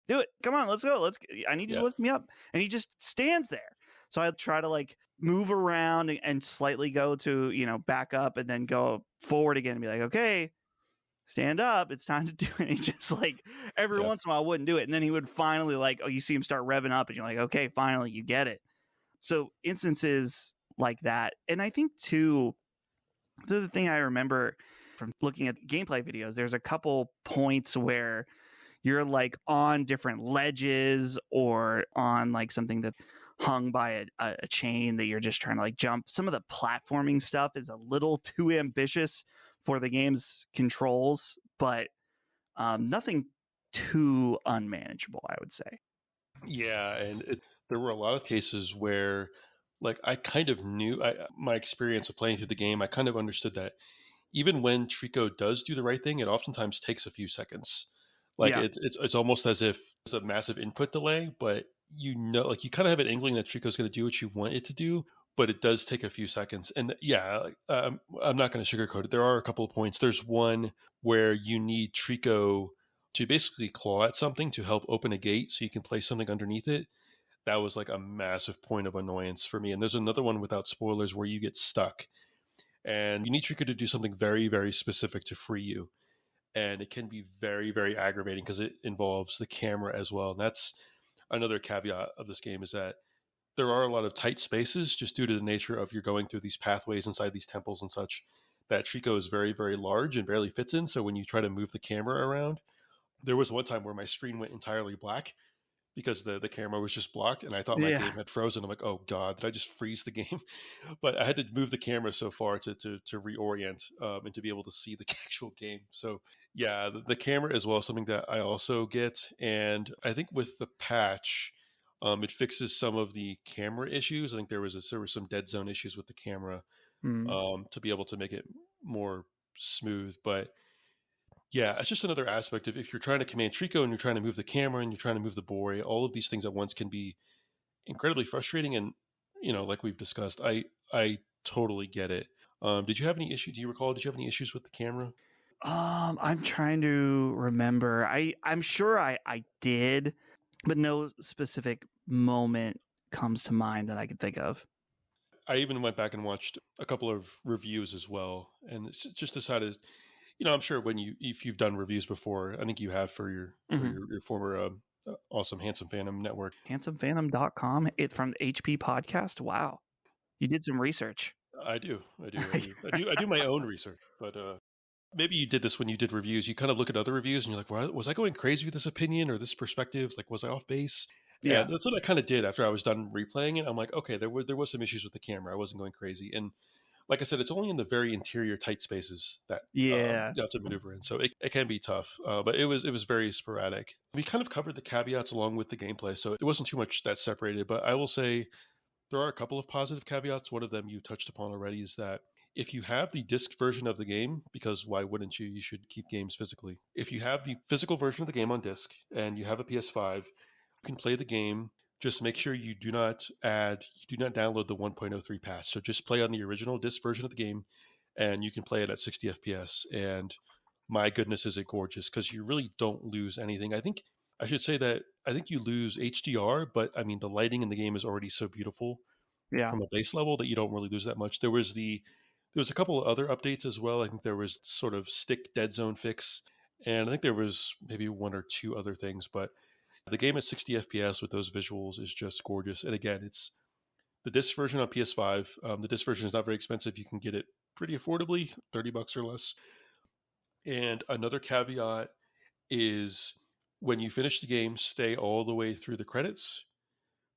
do it. Come on, let's go. I need you to lift me up. And he just stands there. So I try to like move around and slightly go to, you know, back up and then go forward again and be like, okay, stand up. It's time to do it. And he just like every once in a while wouldn't do it. And then he would finally like, oh, you see him start revving up and you're like, okay, finally you get it. So instances like that. And I think too, the thing I remember from looking at gameplay videos, there's a couple points where you're like on different ledges or on like something that hung by a chain that you're just trying to like jump. Some of the platforming stuff is a little too ambitious for the game's controls, but nothing too unmanageable, I would say. Yeah, and there were a lot of cases where, like, I kind of knew my experience of playing through the game. I kind of understood that even when Trico does do the right thing, it oftentimes takes a few seconds. Like Yeah. it's almost as if it's a massive input delay, but like you kind of have an inkling that Trico's going to do what you want it to do, but it does take a few seconds. And yeah, I'm not going to sugarcoat it. There are a couple of points. There's one where you need Trico to basically claw at something to help open a gate so you can place something underneath it. That was like a massive point of annoyance for me. And there's another one without spoilers where you get stuck and you need Trico to do something very, very specific to free you. And it can be very, very aggravating because it involves the camera as well. And that's another caveat of this game, is that there are a lot of tight spaces just due to the nature of you're going through these pathways inside these temples and such, that Trico is very, very large and barely fits in. So when you try to move the camera around, there was one time where my screen went entirely black because the camera was just blocked, and I thought my game had frozen. I'm like, oh God, did I just freeze the game? But I had to move the camera so far to reorient and to be able to see the actual game. So yeah, the camera as well is something that I also get. And I think with the patch, it fixes some of the camera issues. I think there was some dead zone issues with the camera to be able to make it more smooth. But yeah, it's just another aspect of if you're trying to command Trico and you're trying to move the camera and you're trying to move the Bore, all of these things at once can be incredibly frustrating. And, like we've discussed, I totally get it. Did you have any issue? Do you recall? Did you have any issues with the camera? I'm trying to remember. I'm sure I did, but no specific moment comes to mind that I could think of. I even went back and watched a couple of reviews as well, and it's just decided, I'm sure if you've done reviews before, I think you have for your former awesome Handsome Phantom network. HandsomePhantom.com, it from the HP podcast. Wow. You did some research. I do my own research, but maybe you did this when you did reviews. You kind of look at other reviews and you're like, well, was I going crazy with this opinion or this perspective? Like, was I off base? Yeah, and that's what I kind of did after I was done replaying it. I'm like, okay, there was some issues with the camera. I wasn't going crazy, and like I said, it's only in the very interior tight spaces that you have to maneuver in. So it can be tough, but it was very sporadic. We kind of covered the caveats along with the gameplay, so it wasn't too much that separated. But I will say there are a couple of positive caveats. One of them you touched upon already is that if you have the disc version of the game, because why wouldn't you? You should keep games physically. If you have the physical version of the game on disc and you have a PS5, you can play the game. Just make sure you do not download the 1.03 patch. So just play on the original disc version of the game, and you can play it at 60 FPS. And my goodness, is it gorgeous, because you really don't lose anything. I think I should say that I think you lose HDR, but I mean, the lighting in the game is already so beautiful from a base level that you don't really lose that much. There was a couple of other updates as well. I think there was sort of stick dead zone fix, and I think there was maybe one or two other things, but the game at 60 FPS with those visuals is just gorgeous. And again, it's the disc version on PS5. The disc version is not very expensive. You can get it pretty affordably, $30 or less. And another caveat is when you finish the game, stay all the way through the credits,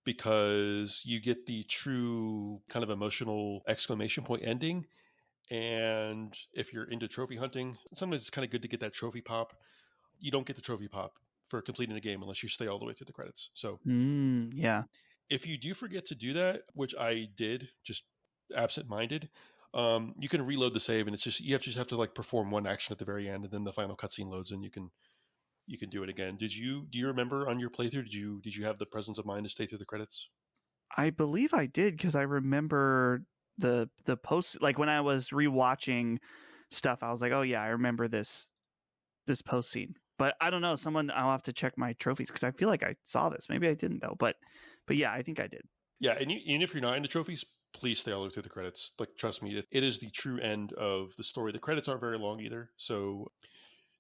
because you get the true kind of emotional exclamation point ending. And if you're into trophy hunting, sometimes it's kind of good to get that trophy pop. You don't get the trophy pop for completing the game unless you stay all the way through the credits. So if you do forget to do that, which I did, just absent-minded, you can reload the save, and it's just you just have to like perform one action at the very end, and then the final cutscene loads, and you can do it again. Do you remember on your playthrough? Did you have the presence of mind to stay through the credits? I believe I did, because I remember the post, like when I was rewatching stuff, I was like, oh yeah, I remember this post scene. But I don't know. I'll have to check my trophies, because I feel like I saw this. Maybe I didn't though. But yeah, I think I did. Yeah, and even if you're not into trophies, please stay all the way through the credits. Like, trust me, it is the true end of the story. The credits aren't very long either, so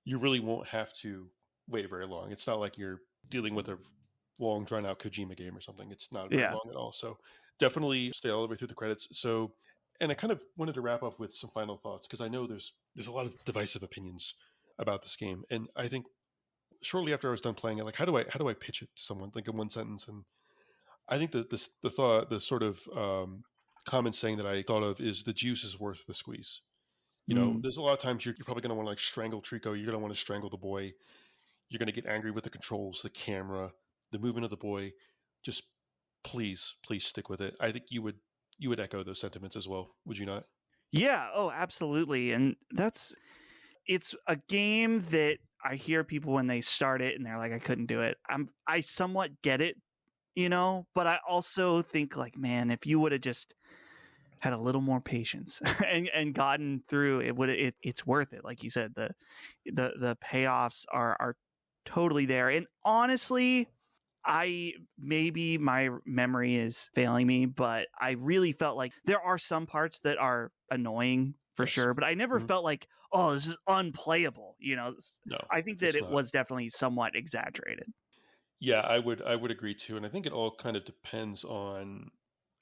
you really won't have to wait very long. It's not like you're dealing with a long, drawn-out Kojima game or something. It's not very long at all. So definitely stay all the way through the credits. So, and I kind of wanted to wrap up with some final thoughts because I know there's a lot of divisive opinions about this game, and I think shortly after I was done playing it, like how do I pitch it to someone like in one sentence? And I think that the sort of common saying that I thought of is the juice is worth the squeeze. You know, there's a lot of times you're probably going to want to like strangle Trico. You're going to want to strangle the boy. You're going to get angry with the controls, the camera, the movement of the boy. Just please stick with it. I think you would echo those sentiments as well, would you not? Yeah, oh, absolutely. And it's a game that I hear people when they start it and they're like, I couldn't do it. I somewhat get it, but I also think like, man, if you would have just had a little more patience and gotten through it's worth it. Like you said, the payoffs are totally there. And honestly, maybe my memory is failing me, but I really felt like there are some parts that are annoying for sure, but I never felt like, oh, this is unplayable. No, I think that it was definitely somewhat exaggerated. Yeah, I would agree too, and I think it all kind of depends on,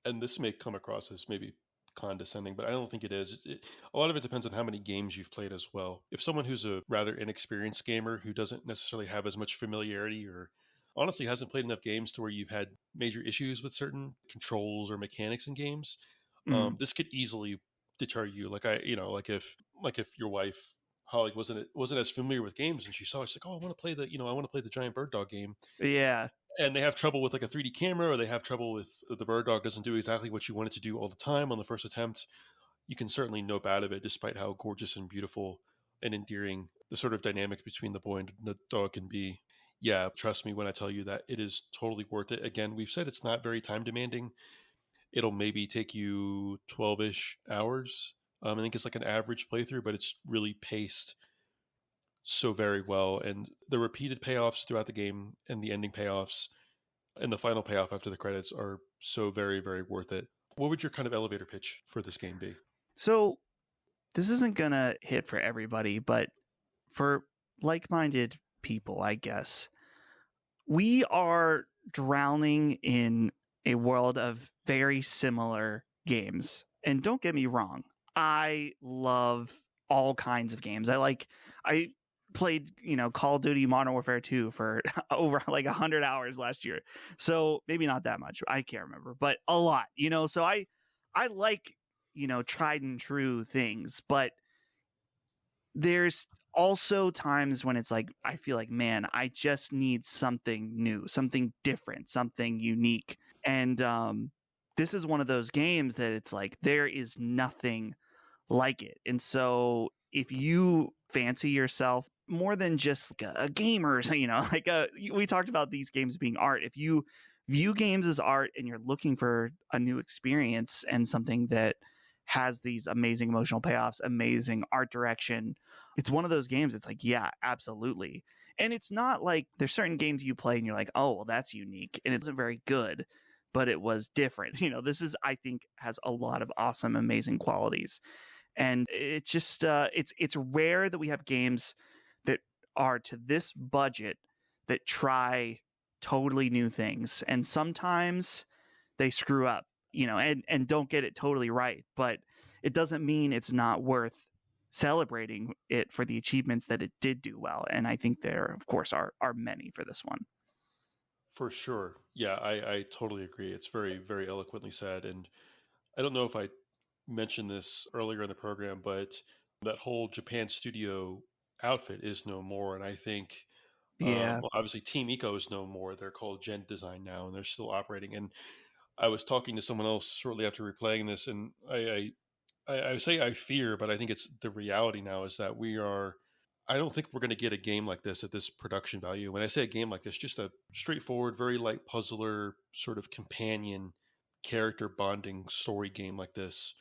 and this may come across as maybe condescending, but I don't think it is. A lot of it depends on how many games you've played as well. If someone who's a rather inexperienced gamer who doesn't necessarily have as much familiarity or honestly hasn't played enough games to where you've had major issues with certain controls or mechanics in games, this could easily deter you. Like if your wife Holly wasn't as familiar with games and she saw it, she's like, oh, I want to play the giant bird dog game. Yeah. And they have trouble with like a 3D camera, or they have trouble with the bird dog doesn't do exactly what you want it to do all the time on the first attempt. You can certainly nope out of it, despite how gorgeous and beautiful and endearing the sort of dynamic between the boy and the dog can be. Yeah, trust me when I tell you that it is totally worth it. Again, we've said it's not very time demanding. It'll maybe take you 12-ish hours. I think it's like an average playthrough, but it's really paced so very well. And the repeated payoffs throughout the game and the ending payoffs and the final payoff after the credits are so very, very worth it. What would your kind of elevator pitch for this game be? So this isn't going to hit for everybody, but for like-minded people, I guess, we are drowning in a world of very similar games. And don't get me wrong, I love all kinds of games. I played, Call of Duty Modern Warfare 2 for over like 100 hours last year. So maybe not that much. I can't remember, but a lot, so I like, tried and true things, but there's also times when it's like, I feel like, man, I just need something new, something different, something unique. And this is one of those games that it's like, there is nothing like it. And so if you fancy yourself more than just a gamer, we talked about these games being art. If you view games as art and you're looking for a new experience and something that has these amazing emotional payoffs, amazing art direction, it's one of those games. It's like, yeah, absolutely. And it's not like there's certain games you play and you're like, oh, well, that's unique and it isn't very good, but it was different. This is, I think, has a lot of awesome, amazing qualities. And it's just, it's rare that we have games that are to this budget that try totally new things. And sometimes they screw up, and don't get it totally right. But it doesn't mean it's not worth celebrating it for the achievements that it did do well. And I think there, of course, are many for this one. For sure. Yeah, I totally agree. It's very, very eloquently said. And I don't know if I mentioned this earlier in the program, but that whole Japan studio outfit is no more. And I think, obviously Team Eco is no more. They're called Gen Design now, and they're still operating. And I was talking to someone else shortly after replaying this, and I say I fear, but I think it's the reality now is that I don't think we're going to get a game like this at this production value. When I say a game like this, just a straightforward, very light puzzler, sort of companion, character bonding story game like this,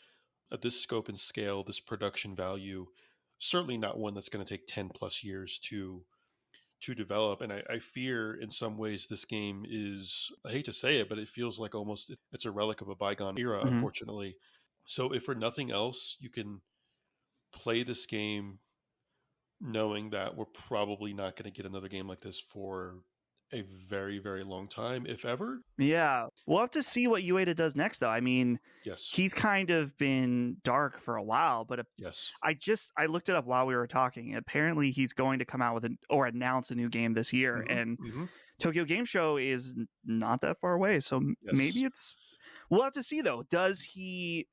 at this scope and scale, this production value, certainly not one that's going to take 10 plus years to develop. And I fear in some ways this game is, I hate to say it, but it feels like almost it's a relic of a bygone era, unfortunately. So if for nothing else, you can play this game knowing that we're probably not going to get another game like this for a very, very long time, if ever. Yeah. We'll have to see what Ueda does next, though. I mean, yes, he's kind of been dark for a while, but yes, I looked it up while we were talking. Apparently, he's going to come out with or announce a new game this year, and Tokyo Game Show is not that far away. So maybe we'll have to see, though. Does he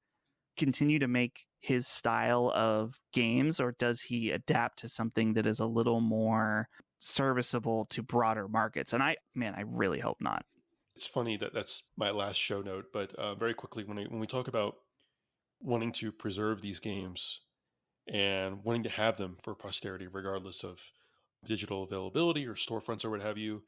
continue to make his style of games, or does he adapt to something that is a little more serviceable to broader markets? And I really hope not. It's funny that that's my last show note, but very quickly, when we talk about wanting to preserve these games and wanting to have them for posterity, regardless of digital availability or storefronts or what have you,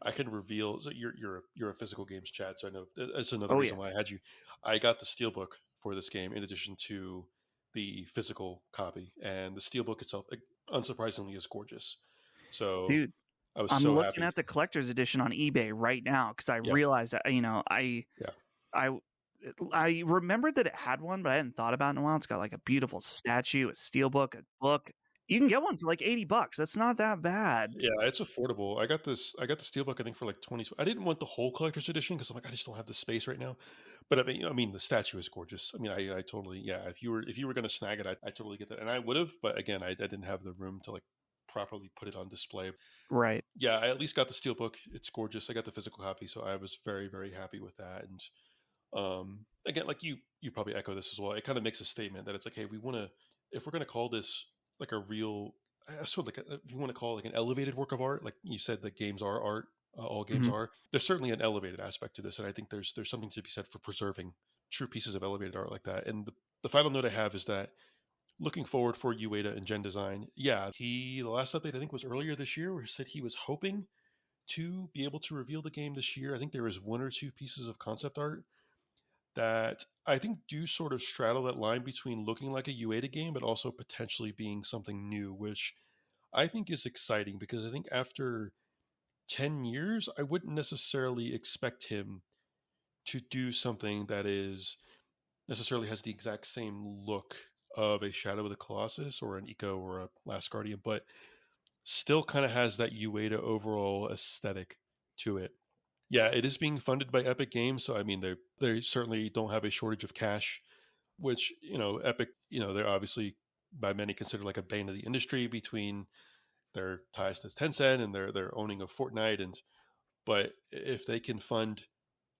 I can reveal. So you're a physical games chat, so I know that's another reason why I had you. I got the steelbook for this game in addition to the physical copy, and the steelbook itself, unsurprisingly, is gorgeous. So, dude, I'm so looking happy. at the collector's edition on eBay right now because I realized that I remembered that it had one, but I hadn't thought about it in a while. It's got like a beautiful statue, a steelbook, a book. You can get one for like $80. That's not that bad. Yeah, it's affordable. I got the steelbook, I think, for like 20. I didn't want the whole collector's edition because I'm like, I just don't have the space right now. But I mean, the statue is gorgeous. I mean, I totally, yeah. If you were going to snag it, I totally get that, and I would have. But again, I didn't have the room to like properly put it on display. Right. Yeah, I at least got the steelbook. It's gorgeous. I got the physical copy, so I was very, very happy with that. And again, like you probably echo this as well. It kind of makes a statement that it's like, hey, if we're going to call this like a real, sort of like if you want to call it like an elevated work of art, like you said, that games are art. All games are. There's certainly an elevated aspect to this, and I think there's something to be said for preserving true pieces of elevated art like that. And the final note I have is that looking forward for Ueda and Gen Design, yeah, the last update I think was earlier this year, where he said he was hoping to be able to reveal the game this year. I think there was one or two pieces of concept art that I think do sort of straddle that line between looking like a Ueda game, but also potentially being something new, which I think is exciting because I think after 10 years, I wouldn't necessarily expect him to do something that is necessarily has the exact same look of a Shadow of the Colossus or an Eco or a Last Guardian, but still kind of has that Ueda overall aesthetic to it. Yeah, it is being funded by Epic Games, so I mean they certainly don't have a shortage of cash, which Epic, they're obviously by many considered like a bane of the industry between their ties to Tencent and their owning of Fortnite, but if they can fund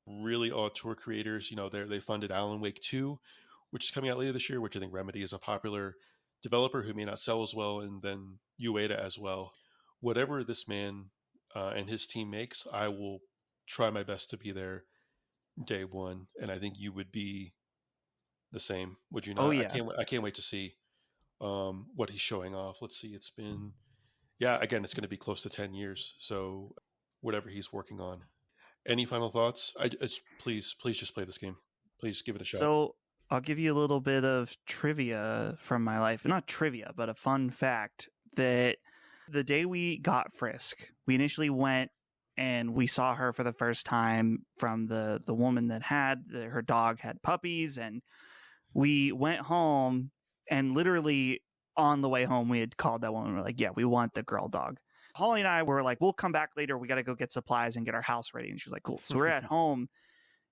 really auteur creators, they funded Alan Wake 2, which is coming out later this year, which I think Remedy is a popular developer who may not sell as well, and then Ueda as well. Whatever this man and his team makes, I will try my best to be there day one, and I think you would be the same, would you not? Oh yeah. I can't wait to see what he's showing off. Let's see, it's been again, it's going to be close to 10 years, so whatever he's working on. Any final thoughts? Please just play this game. Please give it a shot. So I'll give you a little bit of trivia from my life. Not trivia, but a fun fact that the day we got Frisk, we initially went and we saw her for the first time from the woman that her dog had puppies, and we went home, and literally on the way home we had called that woman. We're like, yeah, we want the girl dog. Holly and I were like, we'll come back later, we got to go get supplies and get our house ready. And she was like, cool. So we're at home,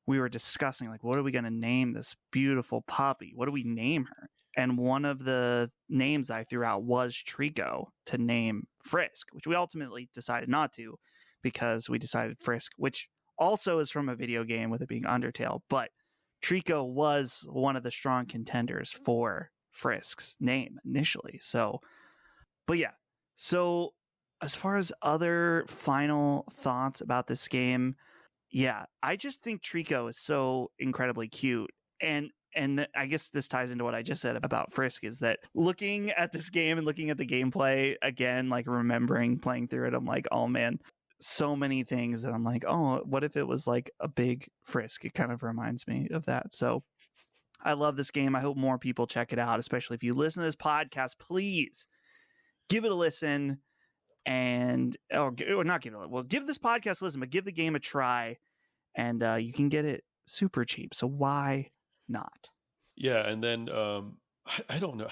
we were discussing like, what are we going to name this beautiful puppy? What do we name her? And one of the names I threw out was Trico to name Frisk, which we ultimately decided not to, because we decided Frisk, which also is from a video game with it being Undertale, but Trico was one of the strong contenders for Frisk's name initially. So, but yeah. So as far as other final thoughts about this game, yeah, I just think Trico is so incredibly cute. And I guess this ties into what I just said about Frisk, is that looking at this game and looking at the gameplay again, like remembering playing through it, I'm like, oh man, so many things that I'm like, oh, what if it was like a big Frisk? It kind of reminds me of that. So I love this game. I hope more people check it out, especially if you listen to this podcast. Please give it a listen, or not give it a, well, give this podcast a listen, but give the game a try, and you can get it super cheap. So why not? Yeah, and then I don't know.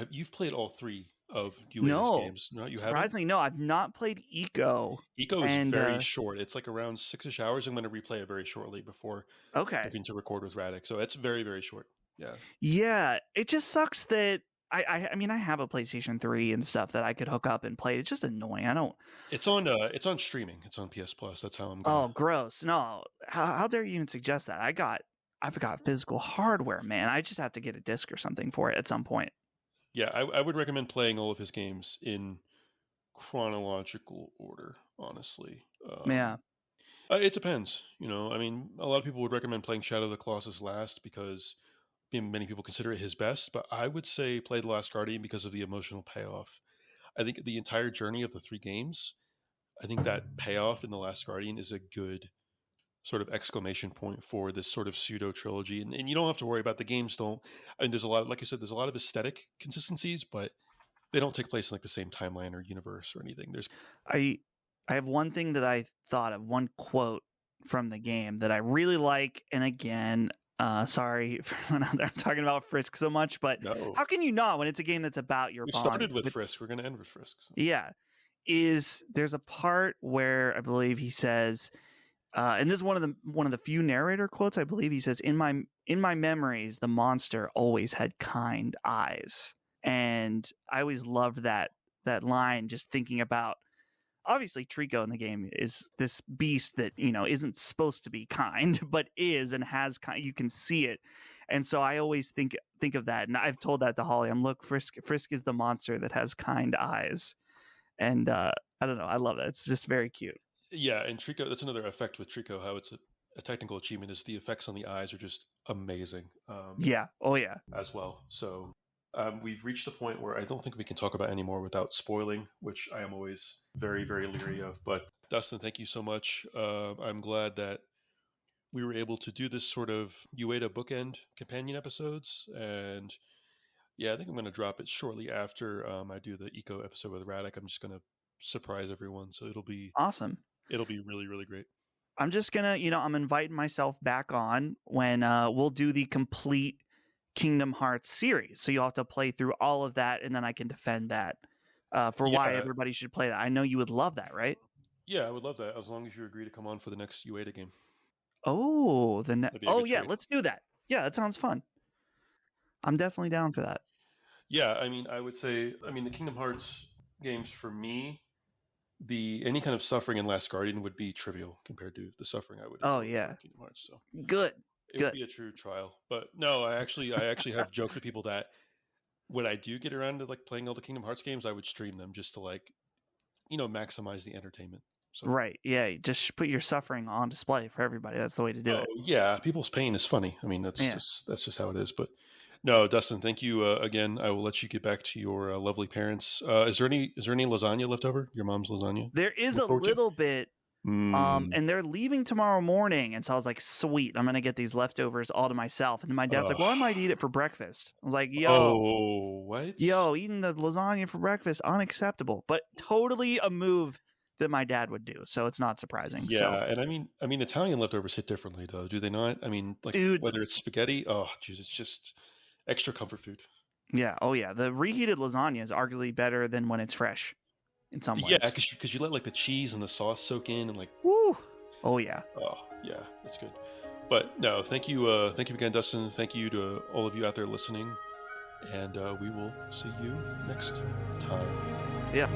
You've played all three of Ueda's No. games. No, you Surprisingly, haven't? no, I've not played Eco. Eco is very short. It's like around 6-ish hours. I'm going to replay it very shortly before looking to record with Radic. So it's very, very short. Yeah. Yeah. It just sucks that I mean, I have a PlayStation 3 and stuff that I could hook up and play. It's just annoying. I don't. It's on streaming. It's on PS Plus. That's how I'm going. Oh, gross! No, how dare you even suggest that? I've got physical hardware, man. I just have to get a disc or something for it at some point. Yeah, I would recommend playing all of his games in chronological order. Honestly. Yeah. It depends. I mean, a lot of people would recommend playing Shadow of the Colossus last because many people consider it his best, but I would say play The Last Guardian because of the emotional payoff. I think the entire journey of the 3 games, I think that payoff in The Last Guardian is a good sort of exclamation point for this sort of pseudo trilogy. And you don't have to worry about the games. There's a lot, like I said, there's a lot of aesthetic consistencies, but they don't take place in like the same timeline or universe or anything. I have one thing that I thought of, one quote from the game that I really like. And again, sorry for when I'm talking about Frisk so much, but how can you not when it's a game that's about your bond? We started with Frisk. We're going to end with Frisk. So. Yeah. There's a part where I believe he says, and this is one of the few narrator quotes, I believe he says, in my memories, the monster always had kind eyes. And I always loved that line, just thinking about, obviously Trico in the game is this beast that, isn't supposed to be kind, but is and has kind. You can see it. And so I always think of that. And I've told that to Holly. Look, Frisk is the monster that has kind eyes. And I don't know. I love that. It's just very cute. Yeah. And Trico, that's another effect with Trico, how it's a technical achievement is the effects on the eyes are just amazing. Yeah. Oh yeah. As well. So we've reached a point where I don't think we can talk about anymore without spoiling, which I am always very, very leery of. But Dustin, thank you so much. I'm glad that we were able to do this sort of Ueda bookend companion episodes. And yeah, I think I'm going to drop it shortly after I do the Eco episode with Radic. I'm just going to surprise everyone. So it'll be awesome. It'll be really, really great. I'm just going to, I'm inviting myself back on when we'll do the complete Kingdom Hearts series. So you'll have to play through all of that, and then I can defend that for why everybody should play that. I know you would love that, right? Yeah, I would love that, as long as you agree to come on for the next Ueda game. Oh, yeah, let's do that. Yeah, that sounds fun. I'm definitely down for that. Yeah, I mean, I would say, the Kingdom Hearts games for me, any kind of suffering in Last Guardian would be trivial compared to the suffering I would. Oh yeah, Kingdom Hearts. So good. It would be a true trial. But no, I actually have joked with people that when I do get around to like playing all the Kingdom Hearts games, I would stream them just to like, maximize the entertainment. So, right. Yeah. Just put your suffering on display for everybody. That's the way to do it. Yeah. People's pain is funny. I mean, that's just how it is. But no, Dustin, thank you again. I will let you get back to your lovely parents. Is there any lasagna left over? Your mom's lasagna? There is a little bit. And they're leaving tomorrow morning. And so I was like, sweet, I'm going to get these leftovers all to myself. And then my dad's like, well, I might eat it for breakfast. I was like, eating the lasagna for breakfast, unacceptable, but totally a move that my dad would do. So it's not surprising. Yeah. And I mean, Italian leftovers hit differently though. Do they not? I mean, like whether it's spaghetti, it's just extra comfort food. Yeah. Oh yeah. The reheated lasagna is arguably better than when it's fresh. In some ways. Yeah, because you let like the cheese and the sauce soak in and like. Woo! Oh yeah. Oh yeah, that's good. But no, thank you again, Dustin. Thank you to all of you out there listening, and we will see you next time. Yeah.